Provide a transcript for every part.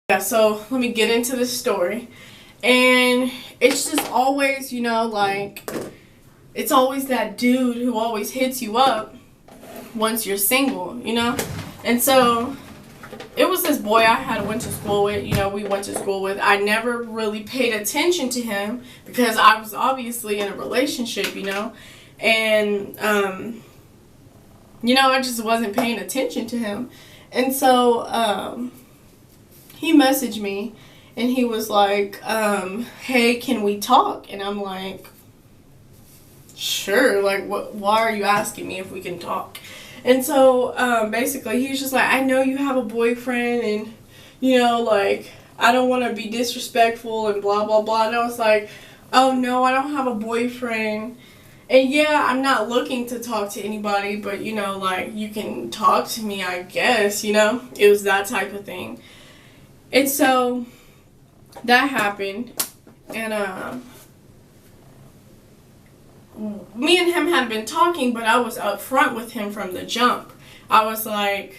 Yeah, so let me get into the story. And it's just always, you know, like, it's always that dude who always hits you up once you're single, you know? And so it was this boy went to school with, you know, we went to school with. I never really paid attention to him because I was obviously in a relationship, you know? And, you know, I just wasn't paying attention to him. And so, he messaged me and he was like, hey, can we talk? And I'm like, sure, like, why are you asking me if we can talk? And so, basically, he's just like, I know you have a boyfriend and, you know, like, I don't want to be disrespectful and blah, blah, blah. And I was like, oh, no, I don't have a boyfriend. And, yeah, I'm not looking to talk to anybody, but, you know, like, you can talk to me, I guess, you know? It was that type of thing. And so, that happened. And, me and him had been talking, but I was upfront with him from the jump. I was like,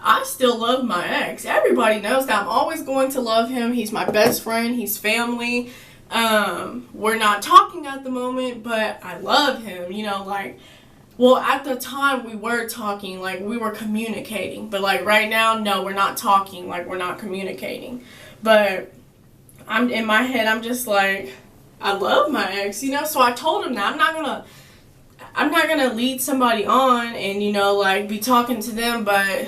I still love my ex. Everybody knows that. I'm always going to love him. He's my best friend. He's family. We're not talking at the moment, but I love him. You know, like, well, at the time we were talking, like, we were communicating. But, like, right now, no, we're not talking. Like, we're not communicating. But in my head, I'm just like, I love my ex, you know? So I told him that I'm not gonna lead somebody on and, you know, like, be talking to them, but,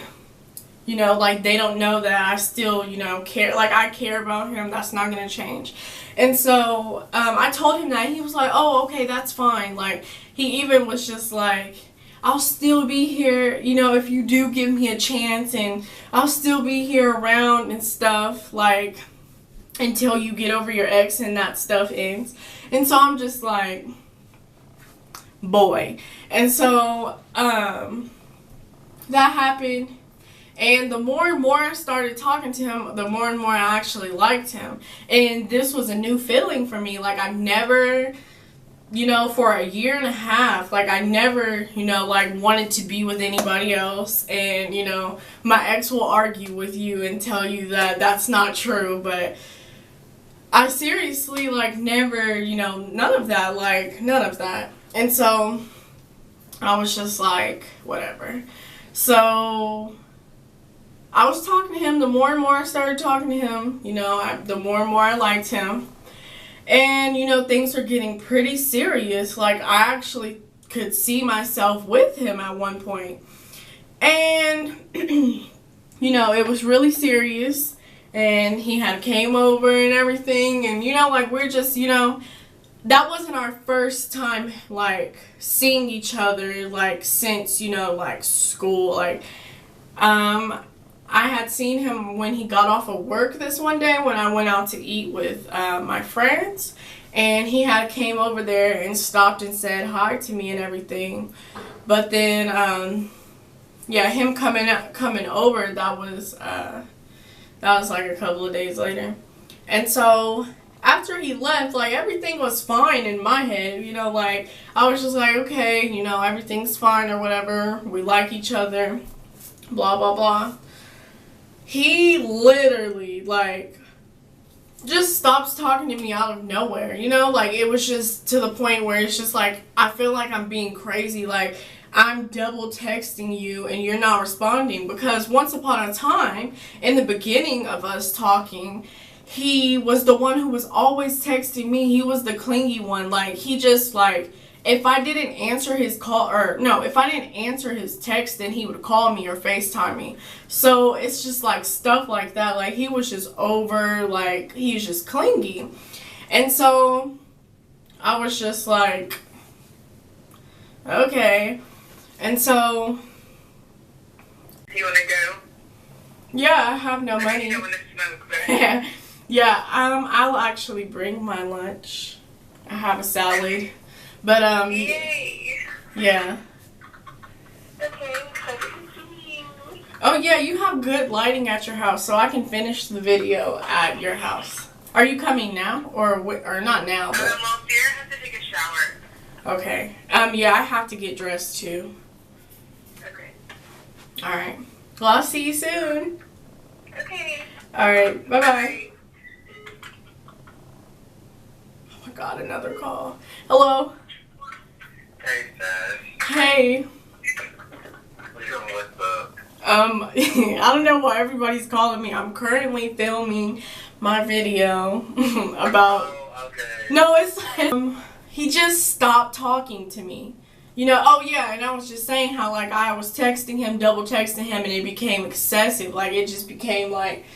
you know, like, they don't know that I still, you know, care. Like, I care about him. That's not gonna change. And so, I told him that. He was like, oh, okay, that's fine. Like, he even was just like, I'll still be here, you know, if you do give me a chance, and I'll still be here around and stuff, like, until you get over your ex and that stuff ends. And so I'm just like, boy. And so, that happened. And the more and more I started talking to him, the more and more I actually liked him. And this was a new feeling for me. Like, I've never, you know, for a year and a half, like, I never, you know, like, wanted to be with anybody else. And, you know, my ex will argue with you and tell you that that's not true. But I seriously, like, never, you know, none of that. And so I was just like, whatever. So I was talking to him. The more and more I started talking to him, you know, the more and more I liked him. And, you know, things were getting pretty serious. Like, I actually could see myself with him at one point. And, you know, it was really serious. And he had came over and everything. And, you know, like, we're just, you know, that wasn't our first time, like, seeing each other, like, since, you know, like, school. Like, I had seen him when he got off of work this one day when I went out to eat with my friends. And he had came over there and stopped and said hi to me and everything. But then, yeah, him coming over, that was like a couple of days later. And so after he left, like, everything was fine in my head, you know, like, I was just like, okay, you know, everything's fine or whatever. We like each other, blah, blah, blah. He literally, like, just stops talking to me out of nowhere, you know? Like, it was just to the point where it's just like, I feel like I'm being crazy. Like, I'm double texting you and you're not responding. Because once upon a time, in the beginning of us talking, he was the one who was always texting me. He was the clingy one. Like, he just, like, if I didn't answer his call, or no, if I didn't answer his text, then he would call me or FaceTime me. So it's just like stuff like that. Like, he was just over, like, he's just clingy. And so I was just like, okay. And so, you want to go? Yeah, I have no money. You don't want to smoke, but yeah, I'll actually bring my lunch. I have a salad. But, yay! yeah. Okay, hope to see you. Oh, yeah, you have good lighting at your house, so I can finish the video at your house. Are you coming now? Or not now, but... Well, dear, I have to take a shower. Okay. Yeah, I have to get dressed, too. Okay. Alright. Well, I'll see you soon. Okay. Alright, bye-bye. Bye. Oh my god, another call. Hello? Hey, Dad. Hey. What's up? I don't know why everybody's calling me. I'm currently filming my video about... Oh, okay. No, it's... he just stopped talking to me. You know, oh yeah, and I was just saying how, like, I was texting him, double texting him, and it became excessive. Like, it just became, like,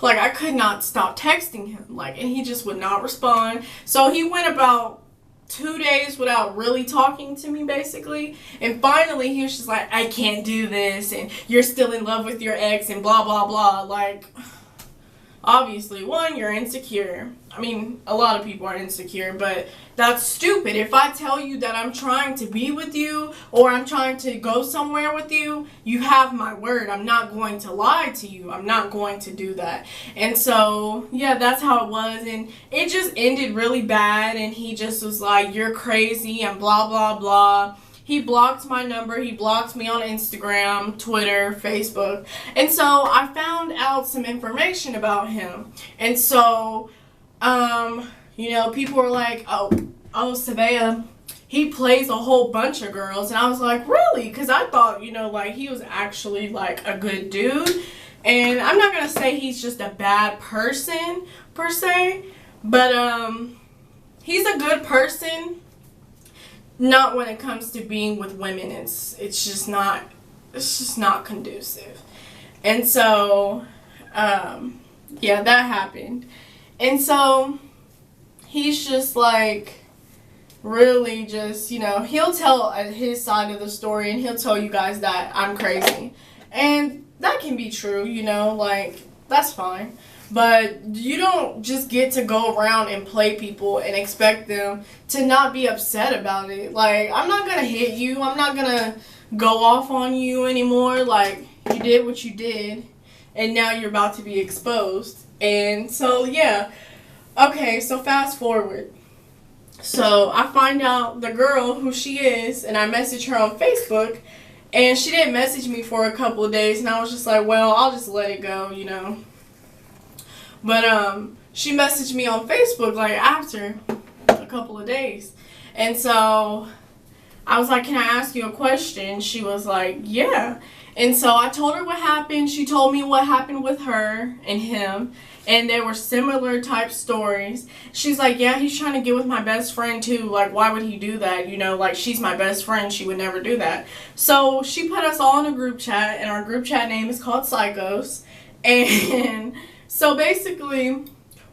I could not stop texting him. Like, and he just would not respond. So he went about 2 days without really talking to me, basically. And finally, he was just like, I can't do this, and you're still in love with your ex, and blah, blah, blah. Like, obviously, one, you're insecure. I mean, a lot of people are insecure, but that's stupid. If I tell you that I'm trying to be with you or I'm trying to go somewhere with you, you have my word. I'm not going to lie to you. I'm not going to do that. And so, yeah, that's how it was. And it just ended really bad. And he just was like, you're crazy and blah, blah, blah. He blocked my number. He blocked me on Instagram, Twitter, Facebook. And so I found out some information about him. And so, you know, people were like, oh, Savea, he plays a whole bunch of girls. And I was like, really? Because I thought, you know, like, he was actually, like, a good dude. And I'm not going to say he's just a bad person, per se. But, he's a good person. Not when it comes to being with women. It's just not conducive. And so, yeah, that happened. And so, he's just like, really just, you know, he'll tell his side of the story and he'll tell you guys that I'm crazy. And that can be true, you know, like, that's fine. But you don't just get to go around and play people and expect them to not be upset about it. Like, I'm not going to hit you. I'm not going to go off on you anymore. Like, you did what you did, and now you're about to be exposed. And so, yeah. Okay, so fast forward. So, I find out the girl, who she is, and I message her on Facebook, and she didn't message me for a couple of days, and I was just like, well, I'll just let it go, you know. But, she messaged me on Facebook, like, after a couple of days. And so, I was like, can I ask you a question? She was like, yeah. And so, I told her what happened. She told me what happened with her and him. And they were similar type stories. She's like, yeah, he's trying to get with my best friend, too. Like, why would he do that? You know, like, she's my best friend. She would never do that. So, she put us all in a group chat. And our group chat name is called Psychos. And... so basically,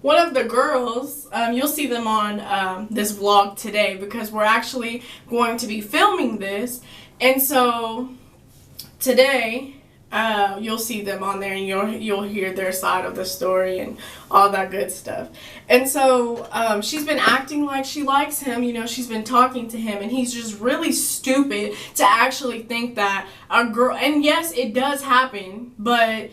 one of the girls, you'll see them on this vlog today because we're actually going to be filming this. And so today, you'll see them on there and you'll hear their side of the story and all that good stuff. And so she's been acting like she likes him. You know, she's been talking to him and he's just really stupid to actually think that a girl, and yes, it does happen, but...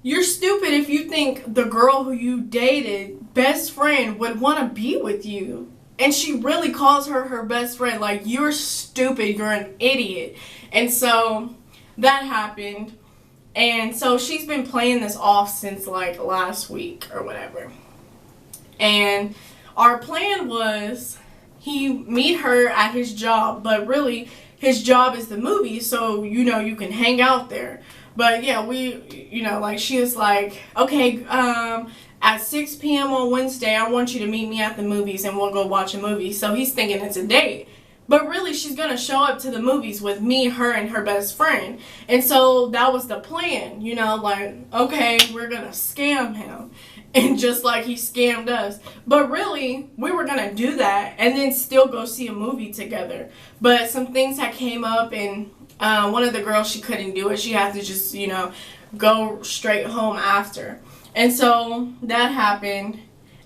you're stupid if you think the girl who you dated, best friend, would want to be with you. And she really calls her her best friend. Like, you're stupid. You're an idiot. And so, that happened. And so, she's been playing this off since, like, last week or whatever. And our plan was he meet her at his job. But really, his job is the movies. So, you know, you can hang out there. But, yeah, we, you know, like, she was like, okay, at 6 p.m. on Wednesday, I want you to meet me at the movies and we'll go watch a movie. So he's thinking it's a date. But really, she's going to show up to the movies with me, her, and her best friend. And so that was the plan, you know, like, okay, we're going to scam him. And just like he scammed us. But really, we were going to do that and then still go see a movie together. But some things that came up and... one of the girls, she couldn't do it. She had to just, you know, go straight home after. And so that happened.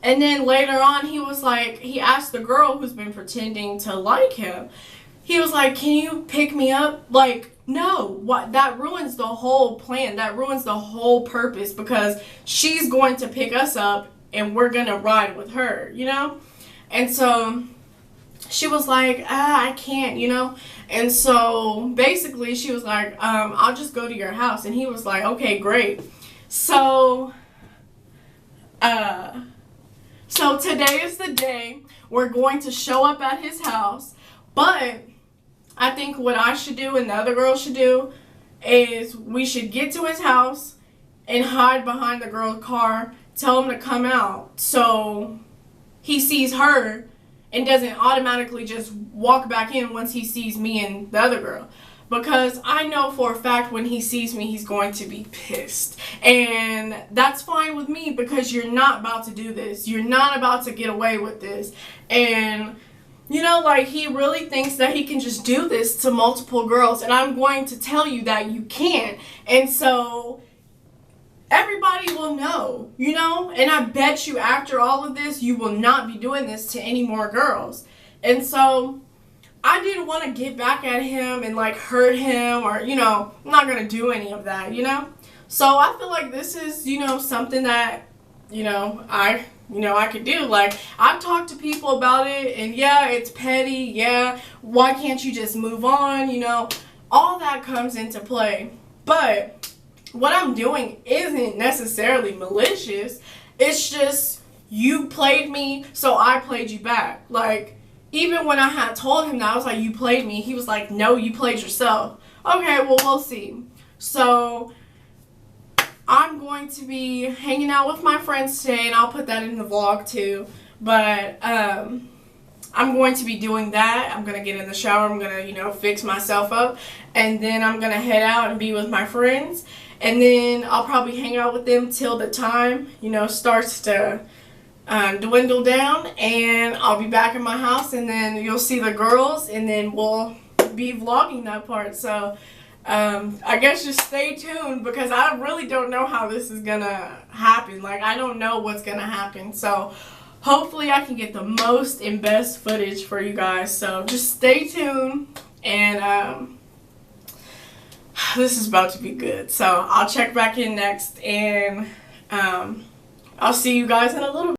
And then later on, he was like, he asked the girl who's been pretending to like him. He was like, can you pick me up? Like, no. What? That ruins the whole plan. That ruins the whole purpose because she's going to pick us up and we're going to ride with her, you know? And so... she was like, I can't, you know. And so basically she was like, I'll just go to your house. And he was like, okay, great. So, so today is the day we're going to show up at his house. But I think what I should do and the other girl should do is we should get to his house and hide behind the girl's car, tell him to come out so he sees her and doesn't automatically just walk back in once he sees me and the other girl. Because I know for a fact when he sees me, he's going to be pissed. And that's fine with me because you're not about to do this. You're not about to get away with this. And, you know, like, he really thinks that he can just do this to multiple girls. And I'm going to tell you that you can't. And so everybody will know, you know? And I bet you after all of this, you will not be doing this to any more girls. And so I didn't want to get back at him and like hurt him or, you know, I'm not going to do any of that, you know? So I feel like this is, you know, something that, I could do. Like, I've talked to people about it and yeah, it's petty. Yeah. Why can't you just move on? You know, all that comes into play. But what I'm doing isn't necessarily malicious. It's just you played me, so I played you back. Like, even when I had told him that, I was like, you played me. He was like, no, you played yourself. Okay, well, we'll see. So I'm going to be hanging out with my friends today, and I'll put that in the vlog too. But I'm going to be doing that. I'm going to get in the shower. I'm going to, fix myself up. And then I'm going to head out and be with my friends. And then I'll probably hang out with them till the time, starts to dwindle down, and I'll be back in my house, and then you'll see the girls, and then we'll be vlogging that part. So I guess just stay tuned because I really don't know how this is gonna happen. Like, I don't know what's gonna happen. So hopefully I can get the most and best footage for you guys. So just stay tuned, and this is about to be good. So I'll check back in next, and I'll see you guys in a little bit.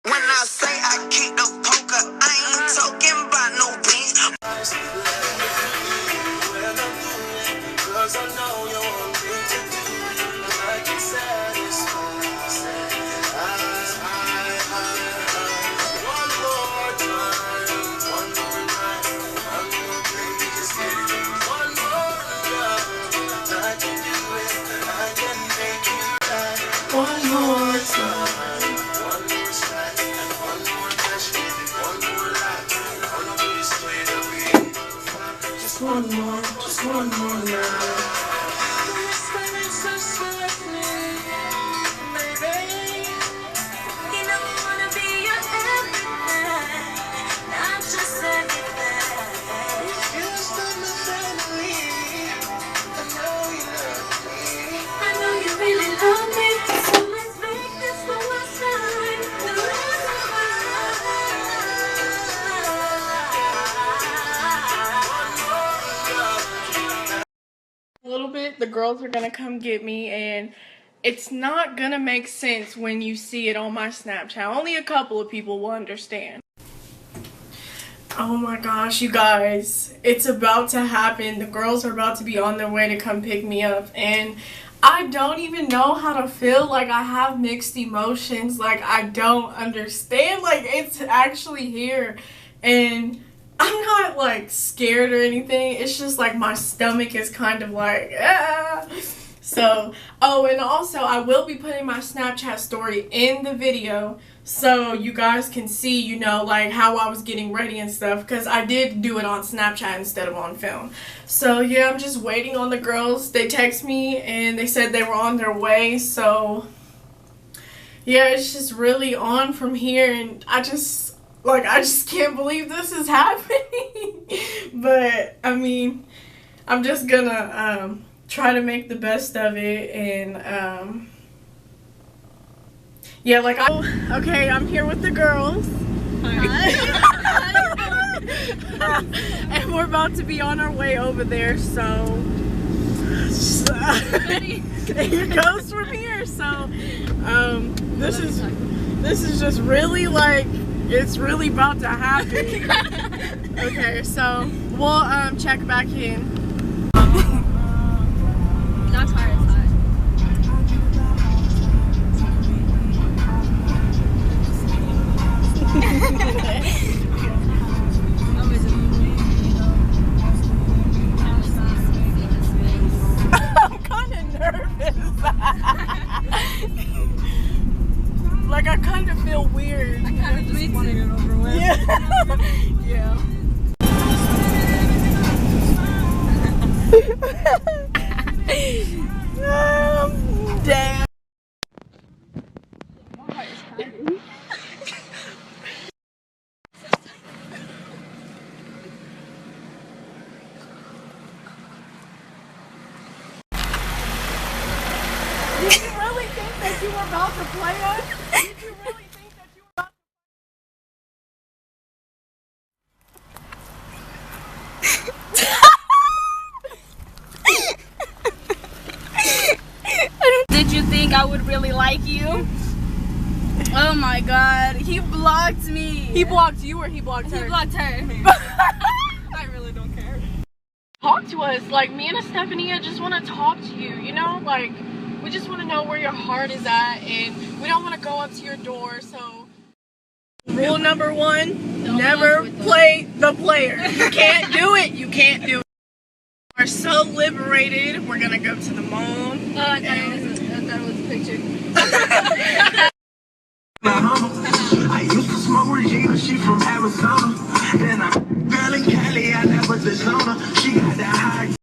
When I say I keep the poker, I ain't talking about no beans. Cause I know you want me to do like it's satisfied. One more time, one more night. I'm gonna baby, just get it. One more love, I can do it. I can make you right. One more time. Just one more now. The girls are gonna come get me, and it's not gonna make sense when you see it on my Snapchat. Only a couple of people will understand. Oh my gosh, you guys, it's about to happen. The girls are about to be on their way to come pick me up, and I don't even know how to feel. Like, I have mixed emotions. Like, I don't understand. Like, it's actually here, and I'm not like scared or anything. It's just like my stomach is kind of like, ah. So, oh, and also I will be putting my Snapchat story in the video so you guys can see, like how I was getting ready and stuff, because I did do it on Snapchat instead of on film. So yeah, I'm just waiting on the girls. They text me and they said they were on their way. So yeah, it's just really on from here, and I just can't believe this is happening. But I mean, I'm just gonna try to make the best of it, and yeah, like okay, I'm here with the girls. Hi. And we're about to be on our way over there, so it goes from here. So this is just really like It's really about to happen. Okay, so we'll check back in. Not tired, it's hot. I'm kind of nervous. Like I kind of feel weird. I kind of just want to get over with. Yeah. Yeah. Damn. Did you really think that you were about to play us? Did you really think that you were about Did you think I would really like you? Oh my god, he blocked me. He blocked you or he blocked her? He blocked her. I really don't care. Talk to us. Like, me and Estefania just want to talk to you, you know? Like, we just want to know where your heart is at, and we don't want to go up to your door, so... Rule number 1, never play the player. You can't do it. You can't do it. We're so liberated. We're going to go to the mall. I thought it was a picture. I used to smoke Regina, she from Arizona. Then I girl in Cali, I never did long.